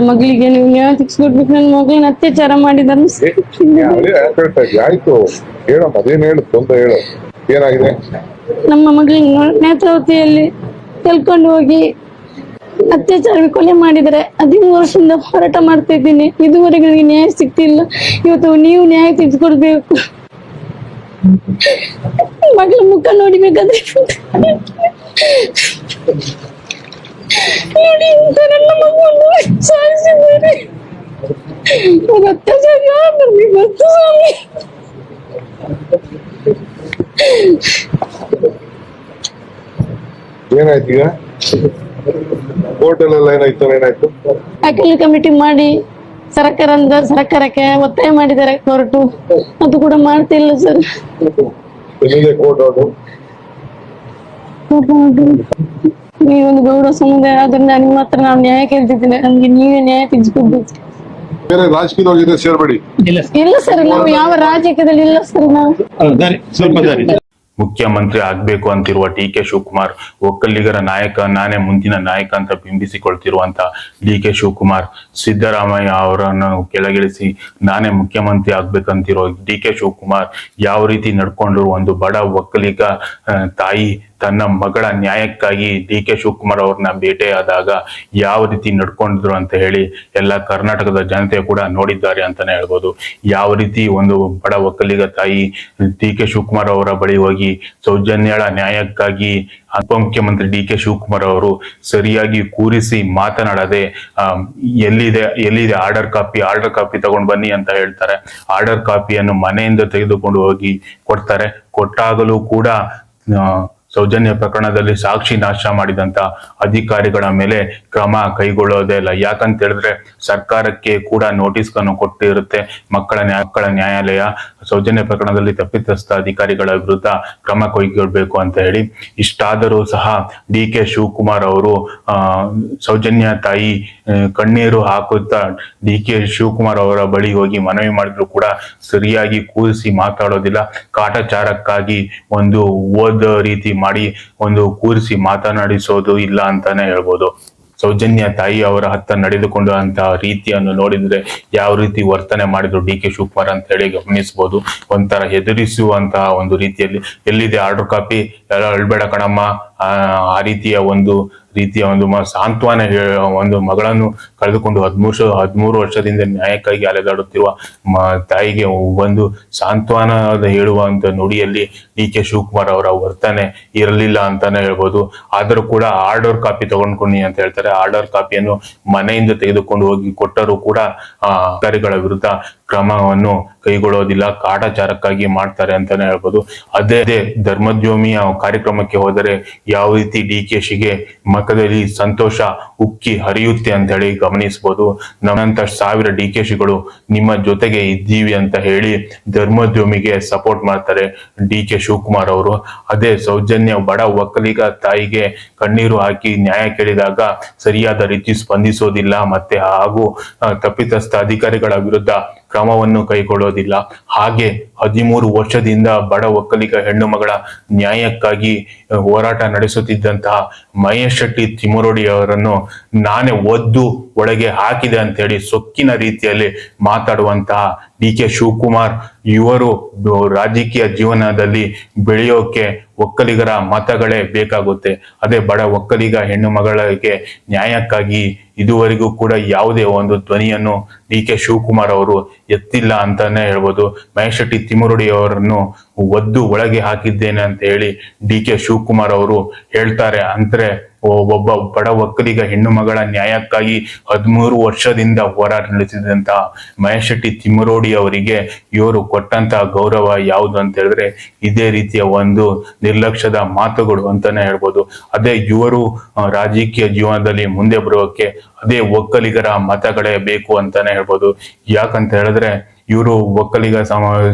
ಮಗಳಿಗೆ ನೀವು ನ್ಯಾಯ ತೆಗಿಸ್ಕೊಡ್ಬೇಕು, ನನ್ನ ಮಗಳನ್ನ ಅತ್ಯಾಚಾರ ಮಾಡಿದಾರೆ. ಆಯ್ತು ಹೇಳಮ್ಮ, ಅದೇನು ಹೇಳು ಅಂತ ಹೇಳು, ಏನಾಗಿದೆ? ನಮ್ಮ ಮಗಳನ್ನ ನೇತ್ರಾವತಿಯಲ್ಲಿ ಕಲ್ಕೊಂಡು ಹೋಗಿ ಅತ್ಯಾಚಾರ ಕೊಲೆ ಮಾಡಿದರೆ 13 ವರ್ಷದಿಂದ ಹೋರಾಟ ಮಾಡ್ತಾ ಇದ್ದೀನಿ. ಇದುವರೆಗೂ ನನಗೆ ನ್ಯಾಯ ಸಿಗ್ತಿಲ್ಲ. ಇವತ್ತು ನೀವು ನ್ಯಾಯ ತೆಗೆದುಕೊಡ್ಬೇಕು. ಮಗಳ ಮುಖ ನೋಡಿಬೇಕಾದ್ರೆ ನೋಡಿ, ನನ್ನ ಮಗುವನ್ನು ಸಾಯಿಸಿದ್ದಾರೆ. ಅತ್ಯಾಚಾರ ನನಗೆ ಗೊತ್ತು ಸ್ವಾಮಿ. ಏನಾಯ್ತು ಈಗ? ಹೋಟೆಲ್ ಏನಾಯ್ತು? ಅಖಿಲ ಕಮಿಟಿ ಮಾಡಿ ಸರ್ಕಾರಕ್ಕೆ ಒತ್ತಾಯ ಮಾಡಿದ್ದಾರೆ ಕೋರ್ಟು. ಅದು ಕೂಡ ಮಾಡ್ತಿಲ್ಲ ಸರ್. ನೀವೊಂದು ಗೌರವ ಸಮುದಾಯ ಆದ್ರಿಂದ ನಿಮ್ಮ ಹತ್ರ ನಾನು ನ್ಯಾಯ ಕೇಳ್ತಿದ್ದೇನೆ. ನಮ್ಗೆ ನೀವೇ ನ್ಯಾಯ ತೆಗೆದುಕೊಡ್ಬೇಕು. ರಾಜಕೀಯದೊಳಗೆ ಸೇರ್ಬೇಡಿ. ಇಲ್ಲ ಸರ್, ನಾವು ಯಾವ ರಾಜಕೀಯದಲ್ಲಿ ಇಲ್ಲ ಸರ್. ನಾವು ಮುಖ್ಯಮಂತ್ರಿ ಆಗ್ಬೇಕು ಅಂತಿರುವ ಡಿ.ಕೆ. ಶಿವಕುಮಾರ್ ಒಕ್ಕಲಿಗರ ನಾಯಕ, ನಾನೇ ಮುಂದಿನ ನಾಯಕ ಅಂತ ಬಿಂಬಿಸಿಕೊಳ್ತಿರುವಂತ ಡಿ.ಕೆ. ಶಿವಕುಮಾರ್ ಸಿದ್ದರಾಮಯ್ಯ ಅವರನ್ನು ಕೆಳಗಿಳಿಸಿ ನಾನೇ ಮುಖ್ಯಮಂತ್ರಿ ಆಗ್ಬೇಕಂತಿರೋ ಡಿ.ಕೆ. ಶಿವಕುಮಾರ್ ಯಾವ ರೀತಿ ನಡ್ಕೊಂಡ್ರು, ಒಂದು ಬಡ ಒಕ್ಕಲಿಗ ತಾಯಿ ತನ್ನ ಮಗಳ ನ್ಯಾಯಕ್ಕಾಗಿ ಡಿ.ಕೆ. ಶಿವಕುಮಾರ್ ಅವ್ರನ್ನ ಭೇಟಿಯಾದಾಗ ಯಾವ ರೀತಿ ನಡ್ಕೊಂಡಿದ್ರು ಅಂತ ಹೇಳಿ ಎಲ್ಲ ಕರ್ನಾಟಕದ ಜನತೆ ಕೂಡ ನೋಡಿದ್ದಾರೆ ಅಂತಾನೆ ಹೇಳ್ಬೋದು. ಯಾವ ರೀತಿ ಒಂದು ಬಡ ಒಕ್ಕಲಿಗ ತಾಯಿ ಡಿ.ಕೆ. ಶಿವಕುಮಾರ್ ಅವರ ಬಳಿ ಹೋಗಿ ಸೌಜನ್ಯಳ ನ್ಯಾಯಕ್ಕಾಗಿ ಉಪಮುಖ್ಯಮಂತ್ರಿ ಡಿ.ಕೆ. ಶಿವಕುಮಾರ್ ಅವರು ಸರಿಯಾಗಿ ಕೂರಿಸಿ ಮಾತನಾಡದೆ ಎಲ್ಲಿದೆ ಆರ್ಡರ್ ಕಾಪಿ ತಗೊಂಡು ಬನ್ನಿ ಅಂತ ಹೇಳ್ತಾರೆ. ಆರ್ಡರ್ ಕಾಪಿಯನ್ನು ಮನೆಯಿಂದ ತೆಗೆದುಕೊಂಡು ಹೋಗಿ ಕೊಡ್ತಾರೆ. ಕೊಟ್ಟಾಗಲೂ ಕೂಡ ಸೌಜನ್ಯ ಪ್ರಕರಣದಲ್ಲಿ ಸಾಕ್ಷಿ ನಾಶ ಮಾಡಿದಂತ ಅಧಿಕಾರಿಗಳ ಮೇಲೆ ಕ್ರಮ ಕೈಗೊಳ್ಳೋದೇ ಇಲ್ಲ. ಯಾಕಂತ ಹೇಳಿದ್ರೆ ಸರ್ಕಾರಕ್ಕೆ ಕೂಡ ನೋಟಿಸ್ ಅನ್ನು ಕೊಟ್ಟಿರುತ್ತೆ ಮಕ್ಕಳ ನ್ಯಾಯಾಲಯ. ಸೌಜನ್ಯ ಪ್ರಕರಣದಲ್ಲಿ ತಪ್ಪಿತಸ್ಥ ಅಧಿಕಾರಿಗಳ ವಿರುದ್ಧ ಕ್ರಮ ಕೈಗೊಳ್ಳಬೇಕು ಅಂತ ಹೇಳಿ. ಇಷ್ಟಾದರೂ ಸಹ ಡಿ.ಕೆ. ಶಿವಕುಮಾರ್ ಅವರು ಸೌಜನ್ಯ ತಾಯಿ ಕಣ್ಣೀರು ಹಾಕುತ್ತಾ ಡಿ.ಕೆ. ಶಿವಕುಮಾರ್ ಅವರ ಬಳಿ ಹೋಗಿ ಮನವಿ ಮಾಡಿದ್ರು ಕೂಡ ಸರಿಯಾಗಿ ಕೂರಿಸಿ ಮಾತಾಡೋದಿಲ್ಲ. ಕಾಟಾಚಾರಕ್ಕಾಗಿ ಒಂದು ಓದ ರೀತಿ ಮಾಡಿ ಒಂದು ಕೂರಿಸಿ ಮಾತನಾಡಿಸೋದು ಇಲ್ಲ ಅಂತಾನೆ ಹೇಳ್ಬೋದು. ಸೌಜನ್ಯ ತಾಯಿ ಅವರ ಹತ್ತ ನಡೆದುಕೊಂಡು ಅಂತ ರೀತಿಯನ್ನು ನೋಡಿದ್ರೆ ಯಾವ ರೀತಿ ವರ್ತನೆ ಮಾಡಿದ್ರು ಡಿ.ಕೆ. ಶಿವಕುಮಾರ್ ಅಂತ ಹೇಳಿ ಗಮನಿಸಬಹುದು. ಒಂಥರ ಹೆದರಿಸುವಂತಹ ಒಂದು ರೀತಿಯಲ್ಲಿ, ಎಲ್ಲಿದೆ ಆರ್ಡರ್ ಕಾಪಿ, ಎಲ್ಲ ಅಳ್ಬೇಡ ಕಣಮ್ಮ, ಆ ರೀತಿಯ ಒಂದು ಸಾಂತ್ವನ ಒಂದು ಮಗಳನ್ನು ಕಳೆದುಕೊಂಡು 13 ವರ್ಷದಿಂದ ನ್ಯಾಯಕ್ಕಾಗಿ ಅಲೆದಾಡುತ್ತಿರುವ ತಾಯಿಗೆ ಒಂದು ಸಾಂತ್ವನ ಹೇಳುವಂತ ನುಡಿಯಲ್ಲಿ ಡಿ.ಕೆ. ಶಿವಕುಮಾರ್ ಅವರ ವರ್ತನೆ ಇರಲಿಲ್ಲ ಅಂತಾನೆ ಹೇಳ್ಬೋದು. ಆದರೂ ಕೂಡ ಆರ್ಡರ್ ಕಾಪಿ ತಗೊಂಡ್ಕೊಂಡು ಅಂತ ಹೇಳ್ತಾರೆ. ಆರ್ಡರ್ ಕಾಪಿಯನ್ನು ಮನೆಯಿಂದ ತೆಗೆದುಕೊಂಡು ಹೋಗಿ ಕೊಟ್ಟರೂ ಕೂಡ ಅಧಿಕಾರಿಗಳ ವಿರುದ್ಧ ಕ್ರಮವನ್ನು ಕೈಗೊಳ್ಳೋದಿಲ್ಲ. ಕಾಟಾಚಾರಕ್ಕಾಗಿ ಮಾಡ್ತಾರೆ ಅಂತಾನೆ ಹೇಳ್ಬೋದು. ಅದೇ ಧರ್ಮದ್ಯೋಮಿಯ ಕಾರ್ಯಕ್ರಮಕ್ಕೆ ಹೋದರೆ ಯಾವ ರೀತಿ ಡಿ.ಕೆ.ಶಿಗೆ ಮಖದಲ್ಲಿ ಸಂತೋಷ ಉಕ್ಕಿ ಹರಿಯುತ್ತೆ ಅಂತ ಹೇಳಿ ಗಮನಿಸಬಹುದು. ನಮ್ಮಂತ 1000 ಡಿ.ಕೆ.ಶಿಗಳು ನಿಮ್ಮ ಜೊತೆಗೆ ಇದ್ದೀವಿ ಅಂತ ಹೇಳಿ ಧರ್ಮದ್ಯೋಮಿಗೆ ಸಪೋರ್ಟ್ ಮಾಡ್ತಾರೆ ಡಿ.ಕೆ. ಶಿವಕುಮಾರ್ ಅವರು. ಅದೇ ಸೌಜನ್ಯ ಬಡ ಒಕ್ಕಲಿಗ ತಾಯಿಗೆ ಕಣ್ಣೀರು ಹಾಕಿ ನ್ಯಾಯ ಕೇಳಿದಾಗ ಸರಿಯಾದ ರೀತಿ ಸ್ಪಂದಿಸೋದಿಲ್ಲ, ಮತ್ತೆ ಹಾಗೂ ತಪ್ಪಿತಸ್ಥ ಅಧಿಕಾರಿಗಳ ವಿರುದ್ಧ ಕ್ರಮವನ್ನು ಕೈಗೊಳ್ಳೋದಿಲ್ಲ. ಹಾಗೆ 13 ವರ್ಷದಿಂದ ಬಡ ಒಕ್ಕಲಿಗ ಹೆಣ್ಣು ಮಗಳ ನ್ಯಾಯಕ್ಕಾಗಿ ಹೋರಾಟ ನಡೆಸುತ್ತಿದ್ದಂತಹ ಮಹೇಶ್ ಶೆಟ್ಟಿ ತಿಮರೋಡಿ ಅವರನ್ನು ನಾನೇ ಒದ್ದು ಒಳಗೆ ಹಾಕಿದೆ ಅಂತ ಹೇಳಿ ಸೊಕ್ಕಿನ ರೀತಿಯಲ್ಲಿ ಮಾತಾಡುವಂತಹ ಡಿ.ಕೆ. ಶಿವಕುಮಾರ್ ಇವರು ರಾಜಕೀಯ ಜೀವನದಲ್ಲಿ ಬೆಳೆಯೋಕೆ ಒಕ್ಕಲಿಗರ ಮತಗಳೇ ಬೇಕಾಗುತ್ತೆ. ಅದೇ ಬಡ ಒಕ್ಕಲಿಗ ಹೆಣ್ಣು ಮಗಳಿಗೆ ನ್ಯಾಯಕ್ಕಾಗಿ ಇದುವರೆಗೂ ಕೂಡ ಯಾವುದೇ ಒಂದು ಧ್ವನಿಯನ್ನು ಡಿ.ಕೆ. ಶಿವಕುಮಾರ್ ಅವರು ಎತ್ತಿಲ್ಲ ಅಂತಾನೆ ಹೇಳ್ಬೋದು. ಮಹೇಶ್ ಶೆಟ್ಟಿ ತಿಮರೋಡಿ ಅವರನ್ನು ಒದ್ದು ಒಳಗೆ ಹಾಕಿದ್ದೇನೆ ಅಂತ ಹೇಳಿ ಡಿ.ಕೆ. ಶಿವಕುಮಾರ್ ಅವರು ಹೇಳ್ತಾರೆ. ಅಂದ್ರೆ ಒಬ್ಬ ಬಡ ಒಕ್ಕಲಿಗ ಹೆಣ್ಣು ಮಗಳ ನ್ಯಾಯಕ್ಕಾಗಿ 13 ವರ್ಷದಿಂದ ಹೋರಾಟ ನಡೆಸಿದಂತಹ ಮಹೇಶ್ ಶೆಟ್ಟಿ ತಿಮರೋಡಿ ಅವರಿಗೆ ಇವರು ಕೊಟ್ಟಂತಹ ಗೌರವ ಯಾವುದು ಅಂತ ಹೇಳಿದ್ರೆ ಇದೇ ರೀತಿಯ ಒಂದು ನಿರ್ಲಕ್ಷ್ಯದ ಮಾತುಗಳು ಅಂತಾನೆ ಹೇಳ್ಬೋದು. ಅದೇ ಇವರು ರಾಜಕೀಯ ಜೀವನದಲ್ಲಿ ಮುಂದೆ ಬರೋಕೆ ಅದೇ ಒಕ್ಕಲಿಗರ ಮತಗಳೇ ಬೇಕು ಅಂತಾನೆ ಹೇಳ್ಬೋದು. ಯಾಕಂತ ಹೇಳಿದ್ರೆ ಇವರು ಒಕ್ಕಲಿಗ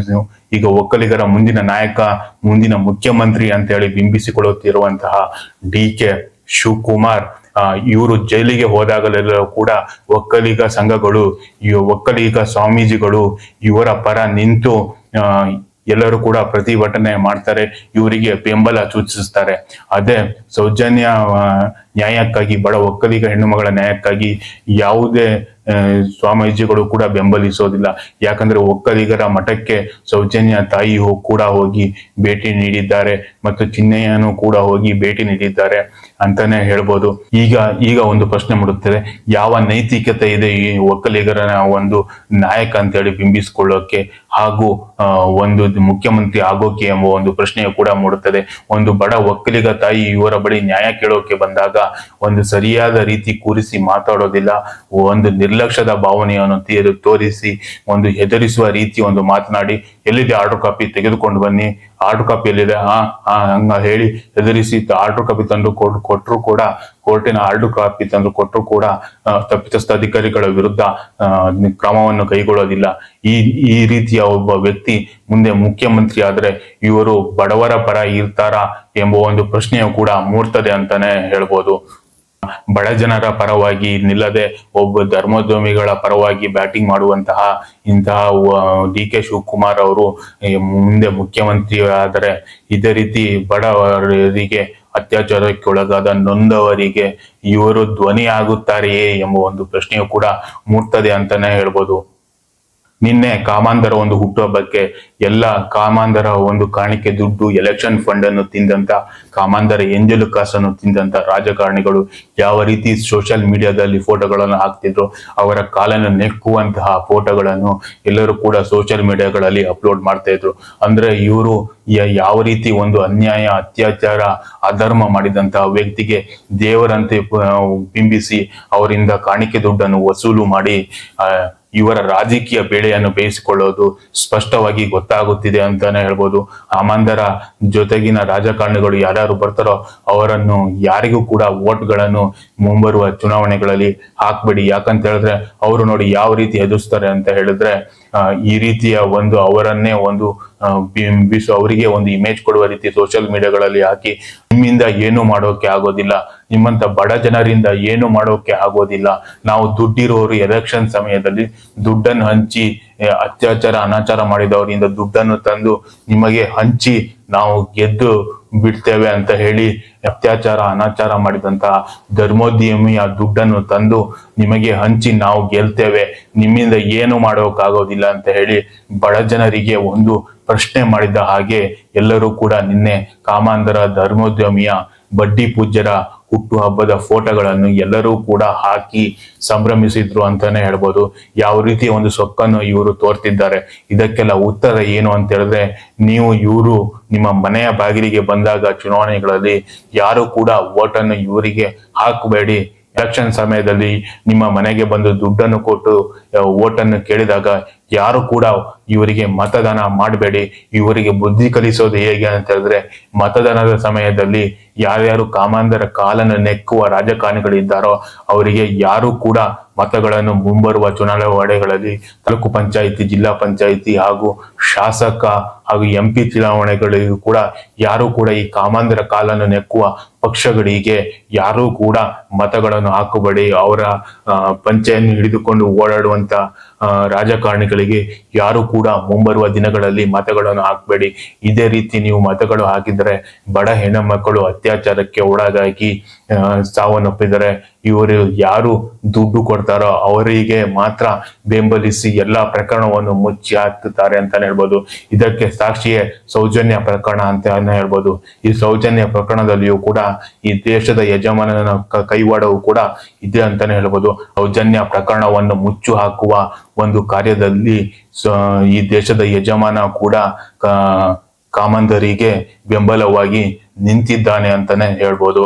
ಈಗ ಒಕ್ಕಲಿಗರ ಮುಂದಿನ ನಾಯಕ, ಮುಂದಿನ ಮುಖ್ಯಮಂತ್ರಿ ಅಂತ ಹೇಳಿ ಬಿಂಬಿಸಿಕೊಳ್ಳುತ್ತಿರುವಂತಹ ಡಿ.ಕೆ. ಶಿವಕುಮಾರ್ ಇವರು ಜೈಲಿಗೆ ಹೋದಾಗಲೆಲ್ಲ ಕೂಡ ಒಕ್ಕಲಿಗ ಸಂಘಗಳು, ಒಕ್ಕಲಿಗ ಸ್ವಾಮೀಜಿಗಳು ಇವರ ಪರ ನಿಂತು ಎಲ್ಲರೂ ಕೂಡ ಪ್ರತಿಭಟನೆ ಮಾಡ್ತಾರೆ, ಇವರಿಗೆ ಬೆಂಬಲ ಸೂಚಿಸ್ತಾರೆ. ಅದೇ ಸೌಜನ್ಯ ನ್ಯಾಯಕ್ಕಾಗಿ, ಬಡ ಒಕ್ಕಲಿಗ ಹೆಣ್ಣುಮಗಳ ನ್ಯಾಯಕ್ಕಾಗಿ ಯಾವುದೇ ಸ್ವಾಮೀಜಿಗಳು ಕೂಡ ಬೆಂಬಲಿಸೋದಿಲ್ಲ. ಯಾಕಂದ್ರೆ ಒಕ್ಕಲಿಗರ ಮಠಕ್ಕೆ ಸೌಜನ್ಯ ತಾಯಿ ಕೂಡ ಹೋಗಿ ಭೇಟಿ ನೀಡಿದ್ದಾರೆ ಮತ್ತು ಚಿನ್ನಯ್ಯನು ಕೂಡ ಹೋಗಿ ಭೇಟಿ ನೀಡಿದ್ದಾರೆ ಅಂತಾನೆ ಹೇಳ್ಬೋದು. ಈಗ ಒಂದು ಪ್ರಶ್ನೆ ಮೂಡುತ್ತದೆ, ಯಾವ ನೈತಿಕತೆ ಇದೆ ಈ ಒಕ್ಕಲಿಗರ ಒಂದು ನಾಯಕ ಅಂತೇಳಿ ಬಿಂಬಿಸಿಕೊಳ್ಳೋಕೆ ಹಾಗೂ ಒಂದು ಮುಖ್ಯಮಂತ್ರಿ ಆಗೋಕೆ ಎಂಬ ಒಂದು ಪ್ರಶ್ನೆಯು ಕೂಡ ಮೂಡುತ್ತದೆ. ಒಂದು ಬಡ ಒಕ್ಕಲಿಗ ತಾಯಿ ಇವರ ಬಳಿ ನ್ಯಾಯ ಕೇಳೋಕೆ ಬಂದಾಗ ಒಂದು ಸರಿಯಾದ ರೀತಿ ಕೂರಿಸಿ ಮಾತಾಡೋದಿಲ್ಲ, ಒಂದು ನಿರ್ಲಕ್ಷ್ಯದ ಭಾವನೆಯನ್ನು ತೋರಿಸಿ ಒಂದು ಹೆದರಿಸುವ ರೀತಿ ಒಂದು ಮಾತನಾಡಿ, ಎಲ್ಲಿದೆ ಆರ್ಡರ್ ಕಾಪಿ ತೆಗೆದುಕೊಂಡು ಬನ್ನಿ, ಆರ್ಡರ್ ಕಾಪಿ ಎಲ್ಲಿದೆ ಹಂಗ ಹೇಳಿ ಹೆದರಿಸಿ ಆರ್ಡರ್ ಕಾಪಿ ತಂದು ಕೊಟ್ಟರು ಕೂಡ, ಕೋರ್ಟಿನ ಆರ್ಡರ್ ಕಾಪಿ ತಂದು ಕೊಟ್ಟರು ಕೂಡ ತಪ್ಪಿತಸ್ಥ ಅಧಿಕಾರಿಗಳ ವಿರುದ್ಧ ಕ್ರಮವನ್ನು ಕೈಗೊಳ್ಳೋದಿಲ್ಲ. ಈ ರೀತಿಯ ಒಬ್ಬ ವ್ಯಕ್ತಿ ಮುಂದೆ ಮುಖ್ಯಮಂತ್ರಿ ಆದ್ರೆ ಇವರು ಬಡವರ ಪರ ಇರ್ತಾರಾ ಎಂಬ ಒಂದು ಪ್ರಶ್ನೆಯು ಕೂಡ ಮೂಡ್ತದೆ ಅಂತಾನೆ ಹೇಳ್ಬೋದು. ಬಡ ಜನರ ಪರವಾಗಿ ನಿಲ್ಲದೆ ಒಬ್ಬ ಧರ್ಮೋದ್ಯಮಿಗಳ ಪರವಾಗಿ ಬ್ಯಾಟಿಂಗ್ ಮಾಡುವಂತಹ ಡಿ.ಕೆ. ಶಿವಕುಮಾರ್ ಅವರು ಮುಂದೆ ಮುಖ್ಯಮಂತ್ರಿ ಆದರೆ ಇದೇ ರೀತಿ ಬಡವರಿಗೆ ಅತ್ಯಾಚಾರಕ್ಕೆ ಒಳಗಾದ ನೊಂದವರಿಗೆ ಇವರು ಧ್ವನಿ ಆಗುತ್ತಾರೆಯೇ ಎಂಬ ಒಂದು ಪ್ರಶ್ನೆಯು ಕೂಡ ಮೂಡ್ತದೆ ಅಂತಾನೆ ಹೇಳ್ಬೋದು. ನಿನ್ನೆ ಕಾಮಾಂಧರ ಒಂದು ಹುಟ್ಟುಹಬ್ಬಕ್ಕೆ ಎಲ್ಲ ಕಾಮಾಂಧರ ಒಂದು ಕಾಣಿಕೆ ದುಡ್ಡು, ಎಲೆಕ್ಷನ್ ಫಂಡ್ ಅನ್ನು ತಿಂದಂತ, ಕಾಮಾಂಧರ ಎಂಜಲು ಕಾಸನ್ನು ತಿಂದಂತ ರಾಜಕಾರಣಿಗಳು ಯಾವ ರೀತಿ ಸೋಷಿಯಲ್ ಮೀಡಿಯಾದಲ್ಲಿ ಫೋಟೋಗಳನ್ನು ಹಾಕ್ತಿದ್ರು, ಅವರ ಕಾಲನ್ನು ನೆಕ್ಕುವಂತಹ ಫೋಟೋಗಳನ್ನು ಎಲ್ಲರೂ ಕೂಡ ಸೋಷಿಯಲ್ ಮೀಡಿಯಾಗಳಲ್ಲಿ ಅಪ್ಲೋಡ್ ಮಾಡ್ತಾ ಇದ್ರು. ಅಂದ್ರೆ ಇವರು ಯಾವ ರೀತಿ ಒಂದು ಅನ್ಯಾಯ, ಅತ್ಯಾಚಾರ, ಅಧರ್ಮ ಮಾಡಿದಂತಹ ವ್ಯಕ್ತಿಗೆ ದೇವರಂತೆ ಬಿಂಬಿಸಿ ಅವರಿಂದ ಕಾಣಿಕೆ ದುಡ್ಡನ್ನು ವಸೂಲು ಮಾಡಿ ಇವರ ರಾಜಕೀಯ ಬೇಳೆಯನ್ನು ಬೇಯಿಸಿಕೊಳ್ಳೋದು ಸ್ಪಷ್ಟವಾಗಿ ಗೊತ್ತಾಗುತ್ತಿದೆ ಅಂತಾನೆ ಹೇಳ್ಬೋದು. ಕಾಮಾಂಧರ ಜೊತೆಗಿನ ರಾಜಕಾರಣಿಗಳು ಯಾರ್ಯಾರು ಬರ್ತಾರೋ ಅವರನ್ನು ಯಾರಿಗೂ ಕೂಡ ವೋಟ್ಗಳನ್ನು ಮುಂಬರುವ ಚುನಾವಣೆಗಳಲ್ಲಿ ಹಾಕ್ಬೇಡಿ. ಯಾಕಂತ ಹೇಳಿದ್ರೆ ಅವರು ನೋಡಿ ಯಾವ ರೀತಿ ಎದುರಿಸ್ತಾರೆ ಅಂತ ಹೇಳಿದ್ರೆ, ಈ ರೀತಿಯ ಒಂದು ಅವರನ್ನೇ ಒಂದು ಬಿಂಬಿಸು, ಅವರಿಗೆ ಒಂದು ಇಮೇಜ್ ಕೊಡುವ ರೀತಿ ಸೋಷಿಯಲ್ ಮೀಡಿಯಾಗಳಲ್ಲಿ ಹಾಕಿ ನಿಮ್ಮಿಂದ ಏನು ಮಾಡೋಕೆ ಆಗೋದಿಲ್ಲ, ನಿಮ್ಮಂತ ಬಡ ಜನರಿಂದ ಏನು ಮಾಡೋಕೆ ಆಗೋದಿಲ್ಲ, ನಾವು ದುಡ್ಡಿರೋರು ಎಲೆಕ್ಷನ್ ಸಮಯದಲ್ಲಿ ದುಡ್ಡನ್ನು ಹಂಚಿ ಅತ್ಯಾಚಾರ ಅನಾಚಾರ ಮಾಡಿದವರಿಂದ ದುಡ್ಡನ್ನು ತಂದು ನಿಮಗೆ ಹಂಚಿ ನಾವು ಗೆದ್ದು ಬಿಡ್ತೇವೆ ಅಂತ ಹೇಳಿ ಅತ್ಯಾಚಾರ ಅನಾಚಾರ ಮಾಡಿದಂತಹ ಧರ್ಮೋದ್ಯಮಿಯ ದುಡ್ಡನ್ನು ತಂದು ನಿಮಗೆ ಹಂಚಿ ನಾವು ಗೆಲ್ತೇವೆ, ನಿಮ್ಮಿಂದ ಏನು ಮಾಡೋಕ್ಕಾಗೋದಿಲ್ಲ ಅಂತ ಹೇಳಿ ಬಡ ಜನರಿಗೆ ಒಂದು ಪ್ರಶ್ನೆ ಮಾಡಿದ ಹಾಗೆ ಎಲ್ಲರೂ ಕೂಡ ನಿನ್ನೆ ಕಾಮಾಂಧರ ಧರ್ಮೋದ್ಯಮಿಯ ಬಡ್ಡಿ ಪೂಜ್ಯರ ಹುಟ್ಟು ಹಬ್ಬದ ಫೋಟೋಗಳನ್ನು ಎಲ್ಲರೂ ಕೂಡ ಹಾಕಿ ಸಂಭ್ರಮಿಸಿದ್ರು ಅಂತಾನೆ ಹೇಳ್ಬೋದು. ಯಾವ ರೀತಿ ಒಂದು ಸೊಕ್ಕನ್ನು ಇವರು ತೋರ್ತಿದ್ದಾರೆ, ಇದಕ್ಕೆಲ್ಲ ಉತ್ತರ ಏನು ಅಂತ ಹೇಳಿದ್ರೆ, ಇವರು ನಿಮ್ಮ ಮನೆಯ ಬಾಗಿಲಿಗೆ ಬಂದಾಗ ಚುನಾವಣೆಗಳಲ್ಲಿ ಯಾರು ಕೂಡ ವೋಟನ್ನು ಇವರಿಗೆ ಹಾಕಬೇಡಿ. ಎಲೆಕ್ಷನ್ ಸಮಯದಲ್ಲಿ ನಿಮ್ಮ ಮನೆಗೆ ಬಂದು ದುಡ್ಡನ್ನು ಕೊಟ್ಟು ವೋಟನ್ನು ಕೇಳಿದಾಗ ಯಾರು ಕೂಡ ಇವರಿಗೆ ಮತದಾನ ಮಾಡಬೇಡಿ. ಇವರಿಗೆ ಬುದ್ಧಿ ಕಲಿಸೋದು ಹೇಗೆ ಅಂತ ಹೇಳಿದ್ರೆ, ಮತದಾನದ ಸಮಯದಲ್ಲಿ ಯಾರ್ಯಾರು ಕಾಮಾಂಧರ ಕಾಲನ್ನು ನೆಕ್ಕುವ ರಾಜಕಾರಣಿಗಳಿದ್ದಾರೋ ಅವರಿಗೆ ಯಾರು ಕೂಡ ಮತಗಳನ್ನು ಮುಂಬರುವ ಚುನಾವಣೆಗಳಲ್ಲಿ ತಾಲೂಕು ಪಂಚಾಯಿತಿ, ಜಿಲ್ಲಾ ಪಂಚಾಯಿತಿ ಹಾಗೂ ಶಾಸಕ ಹಾಗೂ MP ಚುನಾವಣೆಗಳಿಗೂ ಕೂಡ ಯಾರು ಕೂಡ ಈ ಕಾಮಾಂಧರ ಕಾಲನ್ನು ನೆಕ್ಕುವ ಪಕ್ಷಗಳಿಗೆ ಯಾರು ಕೂಡ ಮತಗಳನ್ನು ಹಾಕಬೇಡಿ. ಅವರ ಪಂಚೆಯನ್ನು ಹಿಡಿದುಕೊಂಡು ಓಡಾಡುವಂತ ರಾಜಕಾರಣಿಗಳಿಗೆ ಯಾರು ಕೂಡ ಮುಂಬರುವ ದಿನಗಳಲ್ಲಿ ಮತಗಳನ್ನು ಹಾಕಬೇಡಿ. ಇದೇ ರೀತಿ ನೀವು ಮತಗಳು ಹಾಕಿದರೆ ಬಡ ಹೆಣ್ಣು ಮಕ್ಕಳು ಅತ್ಯಾಚಾರಕ್ಕೆ ಒಳಗಾಗಿ ಸಾವನ್ನಪ್ಪಿದರೆ ಇವರು ಯಾರು ದುಡ್ಡು ಕೊಡ್ತಾರೋ ಅವರಿಗೆ ಮಾತ್ರ ಬೆಂಬಲಿಸಿ ಎಲ್ಲಾ ಪ್ರಕರಣವನ್ನು ಮುಚ್ಚಿ ಹಾಕ್ತಾರೆ ಅಂತಾನೆ ಹೇಳ್ಬೋದು. ಇದಕ್ಕೆ ಸಾಕ್ಷಿಯೇ ಸೌಜನ್ಯ ಪ್ರಕರಣ ಅಂತ ಹೇಳ್ಬೋದು. ಈ ಸೌಜನ್ಯ ಪ್ರಕರಣದಲ್ಲಿಯೂ ಕೂಡ ಈ ದೇಶದ ಯಜಮಾನನ ಕೈವಾಡವು ಕೂಡ ಇದೆ ಅಂತಾನೆ ಹೇಳ್ಬೋದು. ಸೌಜನ್ಯ ಪ್ರಕರಣವನ್ನು ಮುಚ್ಚು ಹಾಕುವ ಒಂದು ಕಾರ್ಯದಲ್ಲಿ ಈ ದೇಶದ ಯಜಮಾನ ಕೂಡ ಕಾಮಾಂಧರಿಗೆ ಬೆಂಬಲವಾಗಿ ನಿಂತಿದ್ದಾನೆ ಅಂತಾನೆ ಹೇಳ್ಬೋದು.